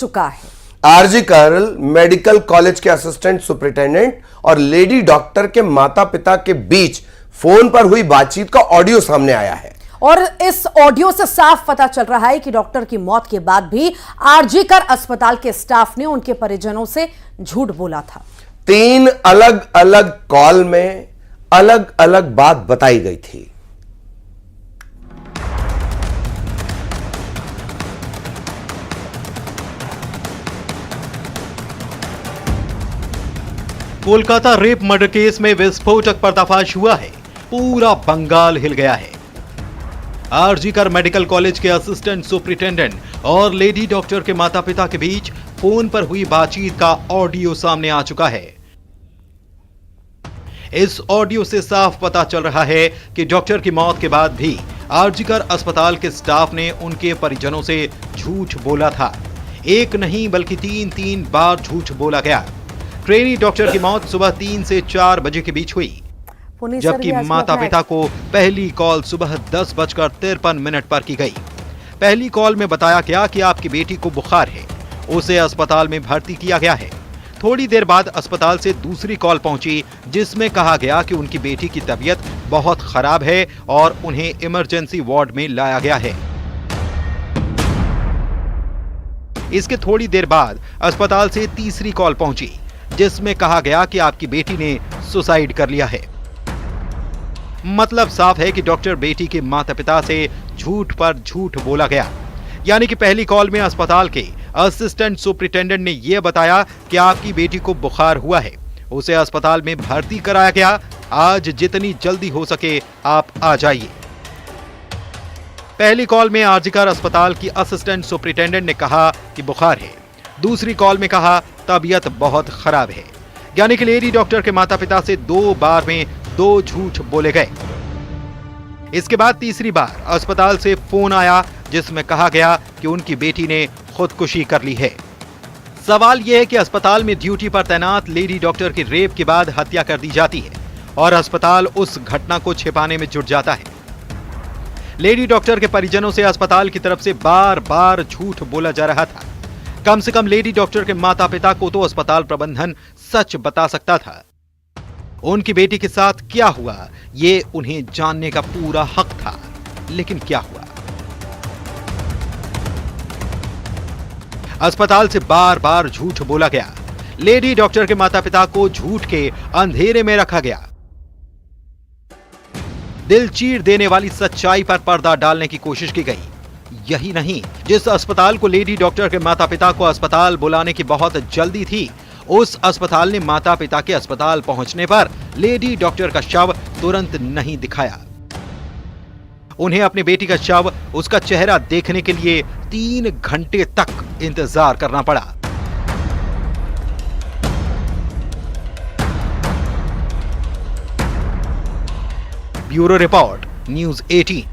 चुका है। आरजी कर मेडिकल कॉलेज के असिस्टेंट सुपरिटेंडेंट और लेडी डॉक्टर के माता पिता के बीच फोन पर हुई बातचीत का ऑडियो सामने आया है और इस ऑडियो से साफ पता चल रहा है कि डॉक्टर की मौत के बाद भी आरजी कर अस्पताल के स्टाफ ने उनके परिजनों से झूठ बोला था। 3 अलग अलग कॉल में अलग अलग बात बताई गई थी। कोलकाता रेप मर्डर केस में विस्फोटक पर्दाफाश हुआ है। पूरा बंगाल हिल गया है। आरजी कर मेडिकल कॉलेज के असिस्टेंट सुपरिटेंडेंट और लेडी डॉक्टर के माता पिता के बीच फोन पर हुई बातचीत का ऑडियो सामने आ चुका है। इस ऑडियो से साफ पता चल रहा है कि डॉक्टर की मौत के बाद भी आरजी कर अस्पताल के स्टाफ ने उनके परिजनों से झूठ बोला था। एक नहीं बल्कि 3 बार झूठ बोला गया। ट्रेनी डॉक्टर की मौत सुबह 3 से 4 बजे के बीच हुई, जबकि माता पिता को पहली कॉल सुबह 10:53 पर की गई। पहली कॉल में बताया गया कि आपकी बेटी को बुखार है, उसे अस्पताल में भर्ती किया गया है। थोड़ी देर बाद अस्पताल से दूसरी कॉल पहुंची, जिसमें कहा गया कि उनकी बेटी की तबीयत बहुत खराब है और उन्हें इमरजेंसी वार्ड में लाया गया है। इसके थोड़ी देर बाद अस्पताल से तीसरी कॉल पहुंची, जिसमें कहा गया कि आपकी बेटी ने सुसाइड कर लिया है। मतलब साफ है कि डॉक्टर बेटी के माता पिता से झूठ पर झूठ बोला गया। यानी कि पहली कॉल में अस्पताल के असिस्टेंट सुपरिटेंडेंट ने यह बताया कि आपकी बेटी को बुखार हुआ है, उसे अस्पताल में भर्ती कराया गया, आज जितनी जल्दी हो सके आप आ जाइए। पहली कॉल में आरजी कर अस्पताल की असिस्टेंट सुपरिटेंडेंट ने कहा कि बुखार है, दूसरी कॉल में कहा तबीयत बहुत खराब है। यानी कि लेडी डॉक्टर के माता पिता से 2 बार में 2 झूठ बोले गए। इसके बाद तीसरी बार अस्पताल से फोन आया, जिसमें कहा गया कि उनकी बेटी ने खुदकुशी कर ली है। सवाल यह है कि अस्पताल में ड्यूटी पर तैनात लेडी डॉक्टर की रेप के बाद हत्या कर दी जाती है और अस्पताल उस घटना को छिपाने में जुट जाता है। लेडी डॉक्टर के परिजनों से अस्पताल की तरफ से बार बार झूठ बोला जा रहा था। कम से कम लेडी डॉक्टर के माता पिता को तो अस्पताल प्रबंधन सच बता सकता था। उनकी बेटी के साथ क्या हुआ, ये उन्हें जानने का पूरा हक था, लेकिन क्या हुआ? अस्पताल से बार बार झूठ बोला गया। लेडी डॉक्टर के माता पिता को झूठ के अंधेरे में रखा गया। दिल चीर देने वाली सच्चाई पर पर्दा डालने की कोशिश की गई। यही नहीं, जिस अस्पताल को लेडी डॉक्टर के माता पिता को अस्पताल बुलाने की बहुत जल्दी थी, उस अस्पताल ने माता पिता के अस्पताल पहुंचने पर लेडी डॉक्टर का शव तुरंत नहीं दिखाया। उन्हें अपनी बेटी का शव, उसका चेहरा देखने के लिए 3 घंटे तक इंतजार करना पड़ा। Bureau report, news 18।